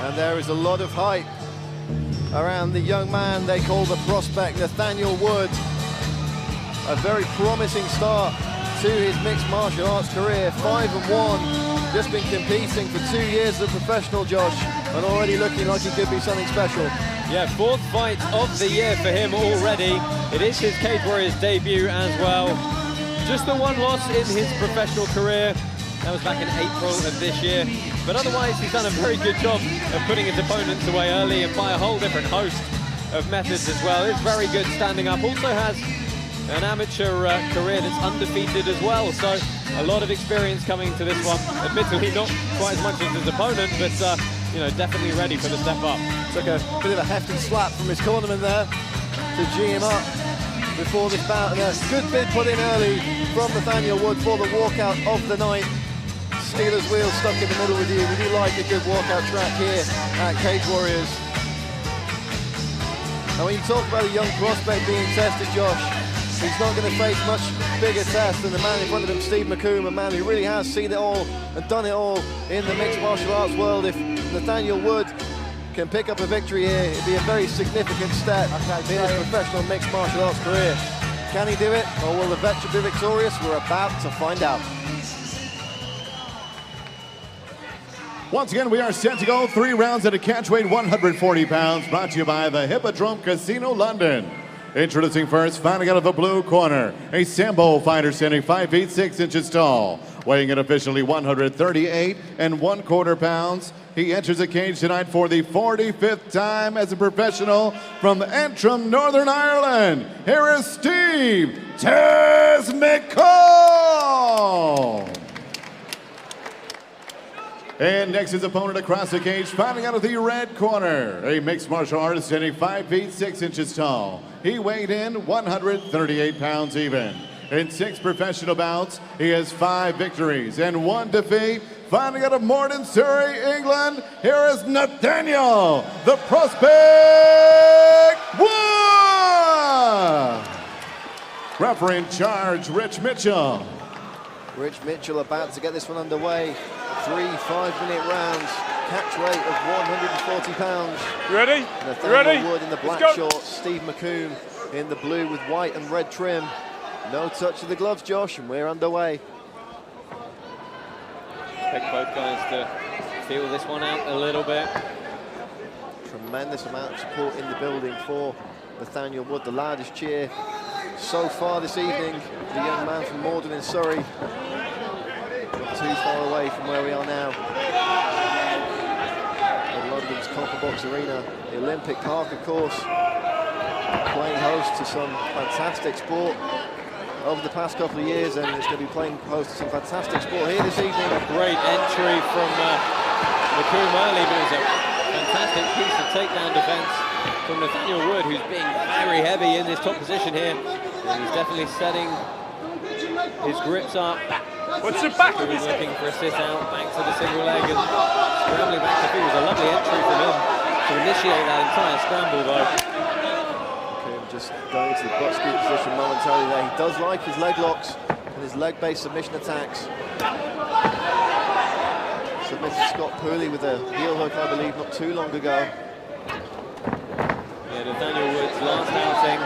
And there is a lot of hype around the young man they call the prospect, Nathaniel Wood. A very promising start to his mixed martial arts career, 5-1, just been competing for 2 years as a professional, Josh, and already looking like he could be something special. Yeah, 4th fight of the year for him already. It is his Cage Warriors debut as well. Just the 1 loss in his professional career. That was back in April of this year. But otherwise, he's done a very good job of putting his opponents away early and by a whole different host of methods as well. He's very good standing up. Also has an amateur career that's undefeated as well. So a lot of experience coming to this one. Admittedly, not quite as much as his opponent, but you know, definitely ready for the step up. Took a bit of a hefty slap from his cornerman there to G him up before this bout. And a good bid put in early from Nathaniel Wood for the walkout of the night. Steelers wheel stuck in the middle with you. We do like a good walkout track here at Cage Warriors. And when you talk about a young prospect being tested, Josh, he's not going to face much bigger test than the man in front of him, Steve McComb, a man who really has seen it all and done it all in the mixed martial arts world. If Nathaniel Wood can pick up a victory here, it'd be a very significant step in his professional mixed martial arts career. Can he do it, or will the veteran be victorious? We're about to find out. Once again, we are set to go 3 rounds at a catchweight 140 pounds, brought to you by the Hippodrome Casino, London. Introducing first, fighting out of the blue corner, a Sambo fighter standing 5 feet 6 inches tall, weighing in officially 138 1/4 pounds. He enters the cage tonight for the 45th time as a professional from Antrim, Northern Ireland. Here is Steve Tez McCall. And next, his opponent across the cage, fighting out of the red corner, a mixed martial artist standing 5 feet 6 inches tall. He weighed in 138 pounds even. In 6 professional bouts, he has 5 victories and 1 defeat. Fighting out of Morden, Surrey, England, here is Nathaniel, the prospect Wood. Referee in charge, Rich Mitchell. Rich Mitchell about to get this one underway. 3 5-minute rounds, catch weight of 140 pounds. You ready? Nathaniel Wood in the black shorts, Steve McComb in the blue with white and red trim. No touch of the gloves, Josh, and we're underway. Expect both guys to feel this one out a little bit. Tremendous amount of support in the building for Nathaniel Wood. The loudest cheer so far this evening. The young man from Morden in Surrey. Not too far away from where we are now. In London's Copper Box Arena, the Olympic Park, of course, playing host to some fantastic sport over the past couple of years, and it's going to be playing host to some fantastic sport here this evening. A great entry from McComb early, but it was a fantastic piece of takedown defense from Nathaniel Wood, who's being very heavy in this top position here. And he's definitely setting his grips up. What's your back? He's looking for a sit out, back to the single leg, and scrambling back to feet. It was a lovely entry from him to initiate that entire scramble, though. Just going to the butt scoop position momentarily there. He does like his leg locks and his leg-based submission attacks. Submitted Scott Pooley with a heel hook, I believe, not too long ago. Yeah, Nathaniel Wood's last outing,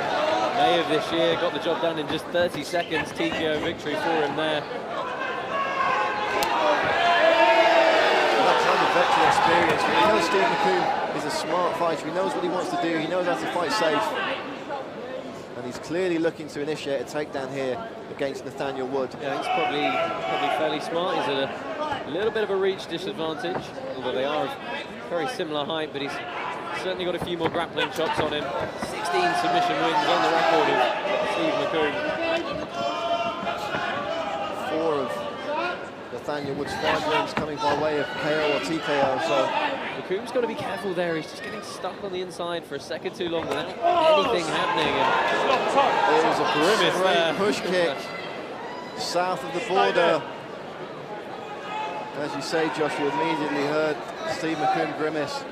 May of this year, got the job done in just 30 seconds. TKO victory for him there. That kind of veteran experience. We know Steve McComb is a smart fighter. He knows what he wants to do. He knows how to fight safe. And he's clearly looking to initiate a takedown here against Nathaniel Wood. Yeah, he's probably fairly smart. He's at a little bit of a reach disadvantage, although they are of very similar height, but he's certainly got a few more grappling chops on him. 16 submission wins on the record of Steve McComb. 4 of Nathaniel Wood's 5 wins coming by way of KO or TKO, so McComb's got to be careful there. He's just getting stuck on the inside for a second too long without anything happening. And it was a great push kick south of the border. As you say, Josh, you immediately heard Steve McComb grimace.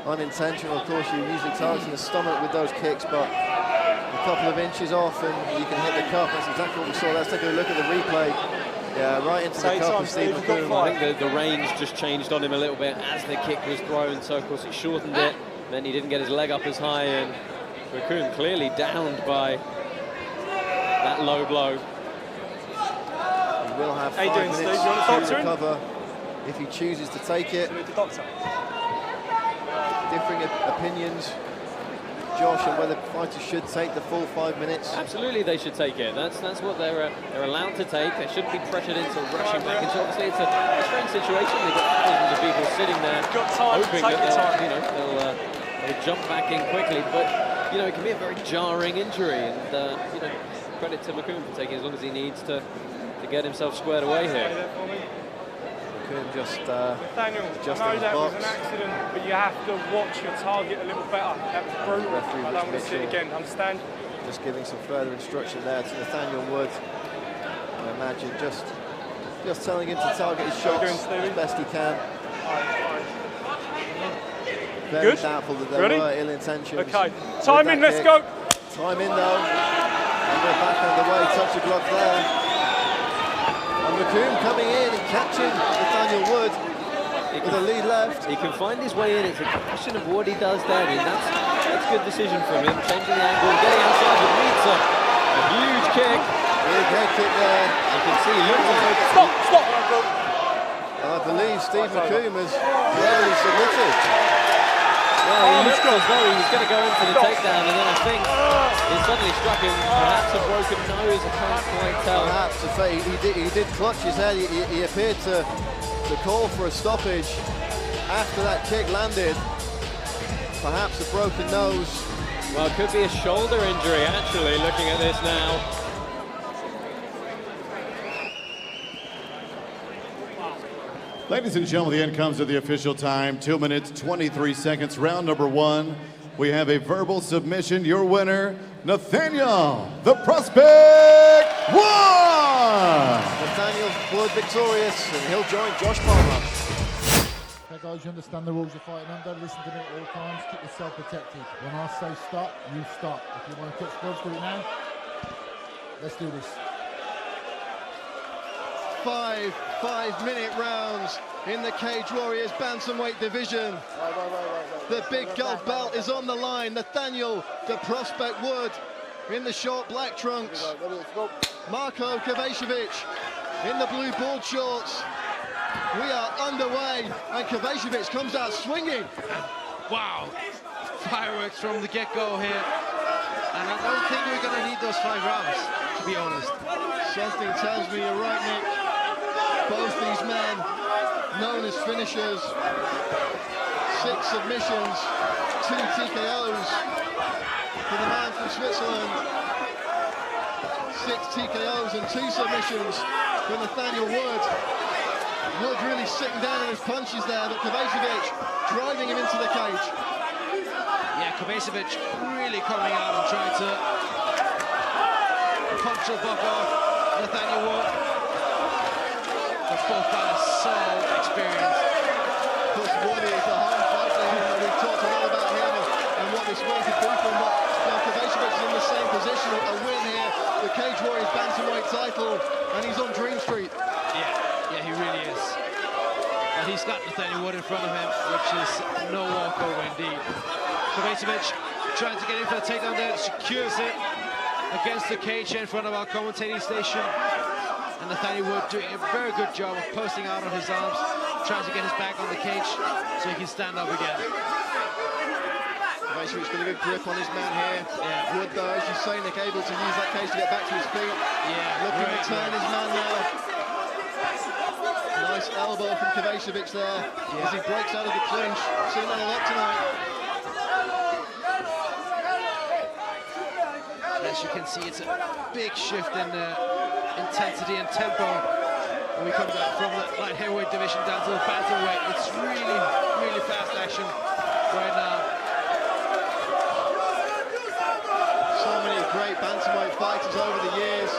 Unintentional, of course, you're usually targeting the stomach with those kicks, but a couple of inches off and you can hit the cup. That's exactly what we saw. Let's take a look at the replay. Yeah, right into the cup of Steve McCoom. I think the range just changed on him a little bit as the kick was thrown, so of course it shortened it. Then he didn't get his leg up as high, and McCoom clearly downed by that low blow. He will have 5 minutes to recover if he chooses to take it. Differing opinions, Josh, on whether fighters should take the full 5 minutes. Absolutely, they should take it. That's what they're allowed to take. They shouldn't be pressured into rushing back into. Obviously, it's a strange situation. They've got thousands of people sitting there hoping that they'll jump back in quickly. But it can be a very jarring injury, and credit to McCoom for taking as long as he needs to get himself squared away here. McCoom just Nathaniel, adjusting I know that box. was an accident, but you have to watch your target a little better. That was brutal. I don't want to see it again. Understand? Just giving some further instruction there to Nathaniel Wood. I imagine just telling him to target his shots as best he can. Very doubtful that there were ill intentions. Okay, time in, let's go. Time in though. And we're back underway. Touch of glove there. And McCoom coming in and catching Nathaniel Wood with a lead left. He can find his way in. It's a question of what he does there. I mean, that's a good decision from him. Changing the angle, getting outside, but meets a huge kick. Big head kick there. You can see he looks like Stop! I believe Steve McCoom has verbally submitted. Well, he looked as though he was going to go in for the takedown, and then I think it suddenly struck him. Perhaps a broken nose, I can't quite tell. Perhaps, he did clutch his head. He appeared to call for a stoppage after that kick landed. Perhaps a broken nose. Well, it could be a shoulder injury, actually, looking at this now. Ladies and gentlemen, the end comes at the official time. 2 minutes, 23 seconds, round number 1. We have a verbal submission. Your winner, Nathaniel, the Prospect Wood! Nathaniel Wood victorious, and he'll join Josh Palmer. Okay guys, you understand the rules you're fighting under. Listen to me at all times. Keep yourself protected. When I say stop, you stop. If you want to touch gloves, do it now. Let's do this. 5-minute rounds in the Cage Warriors bantamweight division. The big gold belt is on the line. Nathaniel, the Prospect Wood, in the short black trunks. Marko Kovacevic in the blue board shorts. We are underway, and Kovacevic comes out swinging. Wow, fireworks from the get-go here. And I don't think we're going to need those 5 rounds, to be honest. Something tells me you're right, Nick. Both these men, known as finishers, 6 submissions, 2 TKOs for the man from Switzerland. 6 TKOs and 2 submissions for Nathaniel Wood. Wood really sitting down on his punches there, but Kovacevic driving him into the cage. Yeah, Kovacevic really coming out and trying to punch the buck off Nathaniel Wood. Both guys so experienced. Of course, Wood is a home fighter. We've talked a lot about him and what this win could do for him. But Kovacevic is in the same position, a win here, the Cage Warriors bantamweight title, and he's on Dream Street. Yeah, he really is. And he's got Nathaniel Wood in front of him, which is no walkover indeed. Kovacevic trying to get in for the takedown there, secures it against the cage in front of our commentating station. And Nathaniel Wood doing a very good job of posting out on his arms, trying to get his back on the cage so he can stand up again. Kovacevic's got a good grip on his man here. Yeah. Wood, though, as you say, Nick, able to use that cage to get back to his feet. Yeah, looking to turn his man now. Nice elbow from Kovacevic there as he breaks out of the clinch. Seen that a lot tonight. As you can see, it's a big shift in intensity and tempo when we come down from the light heavyweight division down to the bantamweight. It's really, really fast action right now. So many great bantamweight fighters over the years.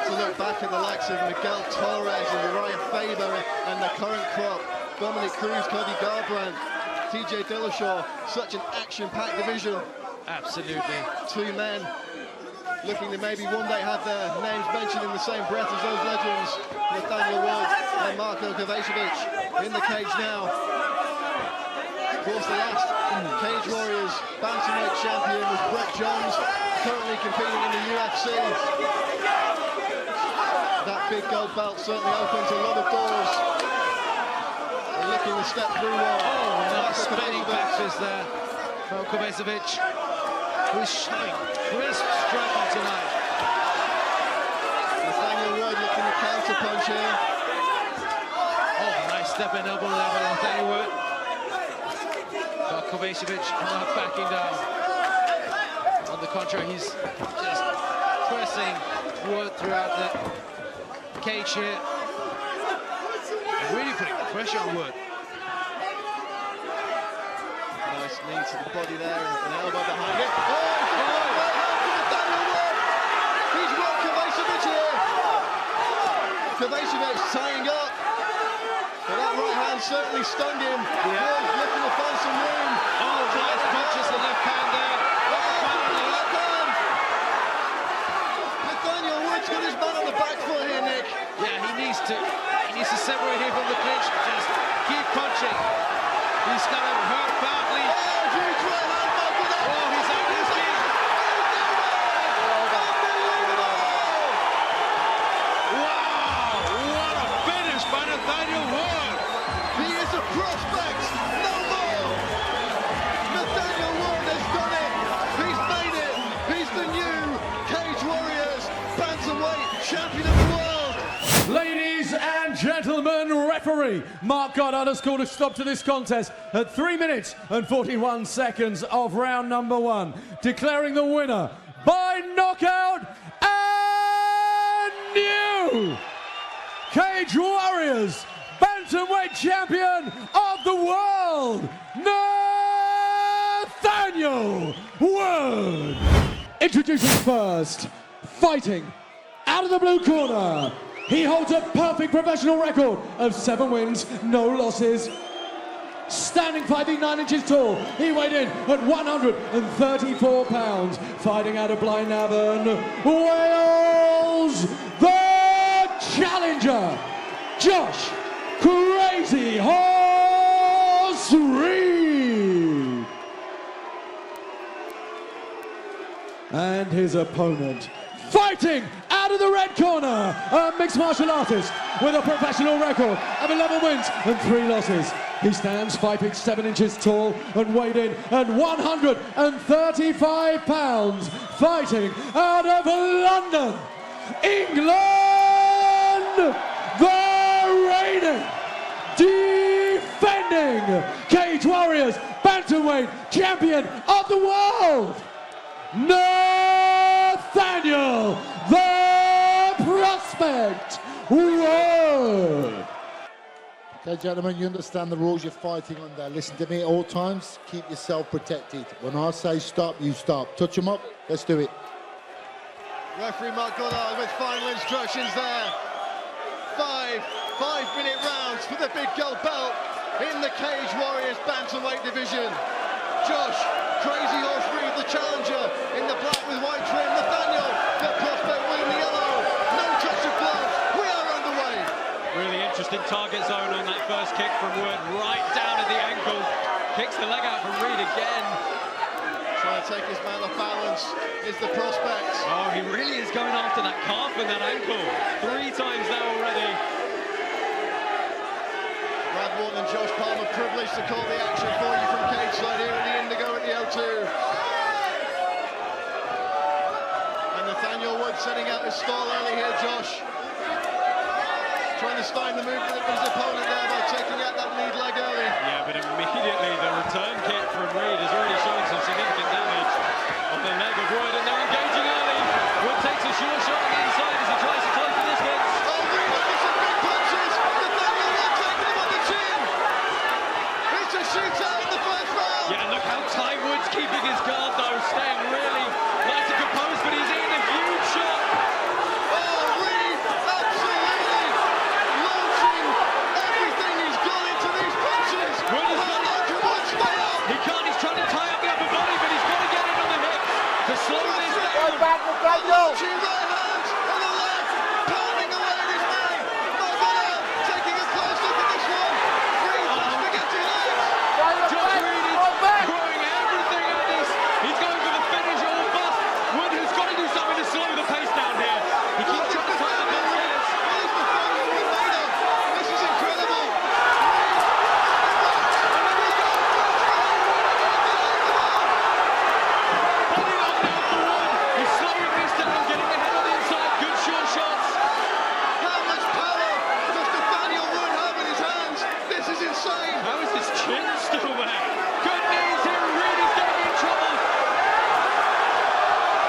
To look back at the likes of Miguel Torres and Uriah Faber and the current crop, Dominic Cruz, Cody Garbrandt, TJ Dillashaw, such an action-packed division. Absolutely. 2 men looking to maybe one day have their names mentioned in the same breath as those legends, Nathaniel and Marko Kovacevic in the cage now. Of course, the last Cage Warriors bantamweight champion was Brett Johns, currently competing in the UFC. That big gold belt certainly opens a lot of doors. They're looking to step through one. Oh, nice spinning backfist there from Kovacevic, who's showing crisp striking tonight. Nathaniel Wood looking to counter punch here. Oh, nice stepping elbow there by Nathaniel Wood. But Kovacevic not backing down. On the contrary, he's just pressing Wood throughout the cage here. Really putting the pressure on Wood. Nice knee to the body there, an elbow behind it. Oh, he's got Kovacevic here. Kovacevic tying up. But that right hand certainly stung him. Wood looking to find some room. Oh, nice punches the left hand there. Left hand. Nathaniel Wood's got his man on the back foot here, Nick. Yeah, he needs to separate here from the clinch. Just keep punching. He's got him hurt badly. Oh, huge right hand, Michael. Oh, he's out of his feet. Wow, what a finish by Nathaniel Wood. He is a prospect, no more. Nathaniel Wood has done it. He's made it. He's the new Cage Warriors bantamweight champion of the world. Ladies and gentlemen, referee Mark Goddard has called a stop to this contest at 3 minutes and 41 seconds of round number 1, declaring the winner by knockout and new Cage Warriors bantamweight champion of the world, Nathaniel Wood. Introducing first, fighting out of the blue corner. He holds a perfect professional record of 7 wins, no losses. Standing 5 feet 9 inches tall, he weighed in at 134 pounds. Fighting out of Blaenavon, Wales, the challenger, Josh Crazy Horse Reed. And his opponent, fighting out of the red corner, a mixed martial artist with a professional record of 11 wins and 3 losses. He stands 5 feet 7 inches tall and weighed in at 135 pounds, fighting out of London, England, the reigning, defending Cage Warriors bantamweight champion of the world, Nathaniel the Prospect Wood. Okay, gentlemen, you understand the rules you're fighting under. Listen to me at all times. Keep yourself protected. When I say stop, you stop. Touch them up. Let's do it. Referee Mark Goddard with final instructions there. 5-minute rounds for the big gold belt in the Cage Warriors bantamweight division. Josh Crazy Horse Reed, the challenger, in the black with white trim. Nathaniel the Prospect Wood in the yellow. No touch of gloves. We are underway. Really interesting target zone on that first kick from Wood, right down at the ankle. Kicks the leg out from Reed again. Trying to take his man off balance is the Prospect. Oh, he really is going after that calf and that ankle. 3 times now already. Brad Wharton and Josh Palmer privileged to call the action for you from cage side here in the Indigo at the O2. And Nathaniel Wood setting out his stall early here, Josh. Trying to stymie the movement of his opponent there by taking out that lead leg early. Yeah, but immediately the return kick from Reed has already shown some significant damage on the leg of Wood, and they're engaging early. Wood takes a short shot on the inside as he tries to close the distance. Oh, Reed with some big punches. Nathaniel Wood taking him on the chin. It's a shootout in the first round. Yeah, look how tight Wood's keeping his guard though, staying really nice and composed, but he's in a huge shot. Oh, Reed absolutely launching everything he's got back, Nathaniel! Two right hands on the left, pounding away at his man. Nathaniel taking a close look at this one. Three fast spaghetti legs. Josh Reed is throwing everything at this. He's going for the finish or bust. Wood has got to do something to slow the pace down here. He keeps trying to find the balance. This is incredible. Holding on now for Wood. He's slowing this down, getting ahead on the inside. Good short shots. How much power does Nathaniel Wood have in his hands? This is insane. How is this chin still there? Good knees here. Reed is getting in trouble.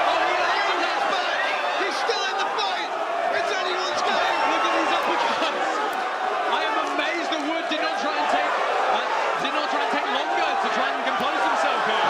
Oh, he has it. He's back. He's still in the fight. It's anyone's game. Look at these uppercuts. I am amazed that Wood did not try and take longer to try and compose himself here.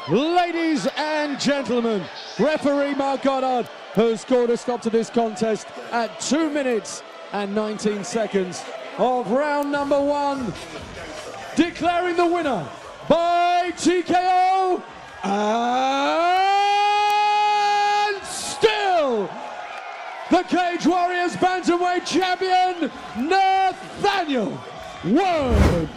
Ladies and gentlemen, referee Mark Goddard has scored a stop to this contest at 2 minutes and 19 seconds of round number 1, declaring the winner by TKO and still the Cage Warriors Bantamweight Champion, Nathaniel Wood.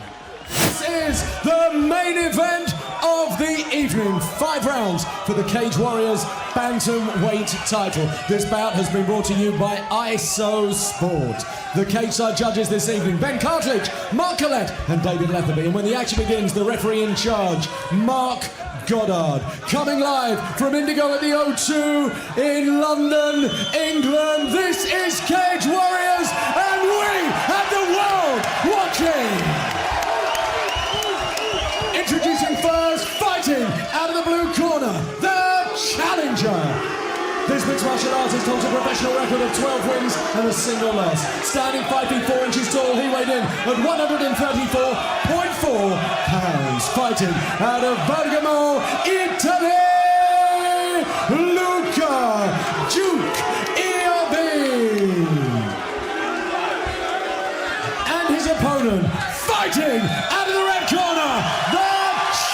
This is the main event of the evening. 5 rounds for the Cage Warriors Bantamweight title. This bout has been brought to you by ISO Sport. The cage side judges this evening: Ben Cartledge, Mark Collette and David Letherby. And when the action begins, the referee in charge, Mark Goddard. Coming live from Indigo at the O2 in London, England. This is Cage Warriors and we have the world watching. Introducing first, fighting out of the blue corner, the challenger. This mixed martial artist holds a professional record of 12 wins and a single loss. Standing 5 feet 4 inches tall, he weighed in at 134.4 pounds. Fighting out of Bergamo, Italy, Luca Duke Iobbi. And his opponent, fighting out of the red corner, the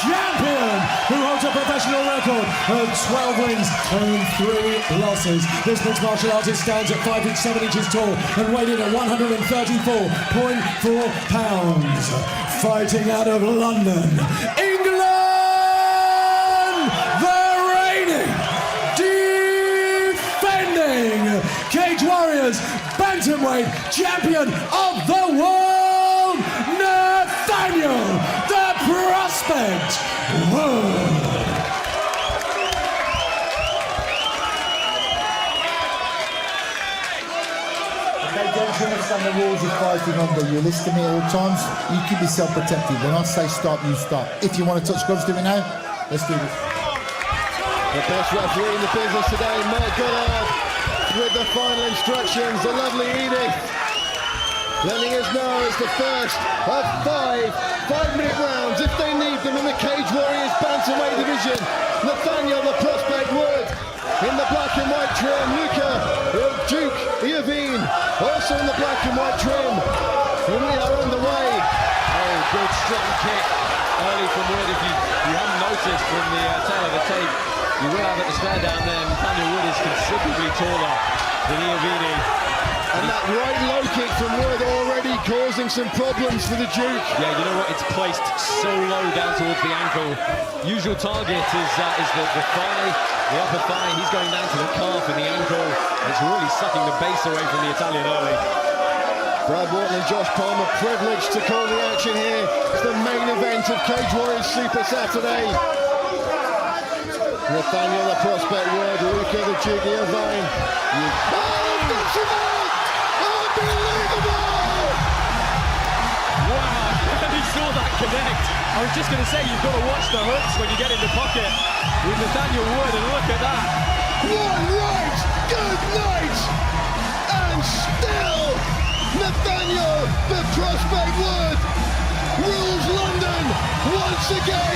champion, who holds a professional record of 12 wins and 3 losses. This mixed martial artist stands at 5 feet 7 inches tall and weighed in at 134.4 pounds. Fighting out of London, England, the reigning, defending Cage Warriors Bantamweight Champion of the world, Nathaniel the Prospect Wood. Okay, don't you understand the rules of fighting under? You listen to me at all times. You keep yourself protected. When I say stop, you stop. If you want to touch gloves, do it now. Let's do this. The best referee in the business today, Mark Goddard, with the final instructions, the lovely Edith. Letting us know it's the first of 5-minute rounds, if they need them, in the Cage Warriors Bantamweight division. Nathaniel the Prospect Wood in the black and white trim. Luca Duke Iovine also in the black and white trim. And we are on the way. Oh, good strong kick early from Wood. If you haven't noticed from the tail of the tape, you will have at the stare down there. Nathaniel Wood is considerably taller than Iovine. And that right low kick from Wood already causing some problems for the Duke. Yeah, you know what? It's placed so low down towards the ankle. Usual target is the thigh, the upper thigh. He's going down to the calf and the ankle. It's really sucking the base away from the Italian early. Brad Wharton and Josh Palmer privileged to call the action here. It's the main event of Cage Warriors Super Saturday. Nathaniel, the prospect word, Luca, the junior vine. That's it! Unbelievable! Wow, he saw that connect. I was just going to say, you've got to watch the hooks when you get in the pocket with Nathaniel Wood, and look at that. One right, good night! And still, Nathaniel, the prospect Wood, rules London once again.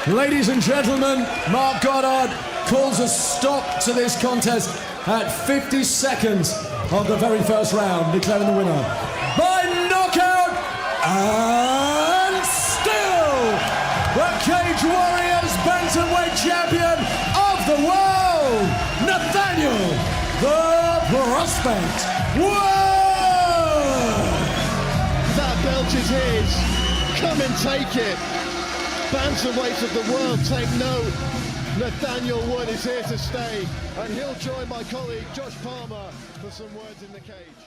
Ladies and gentlemen, Mark Goddard calls a stop to this contest at 50 seconds of the very first round, declaring the winner by knockout and still the Cage Warriors Bantamweight Champion of the world, Nathaniel the Prospect Wood. That belt is his. Come and take it. Bantamweights of the world take note. Nathaniel Wood is here to stay, and he'll join my colleague Josh Palmer for some words in the cage.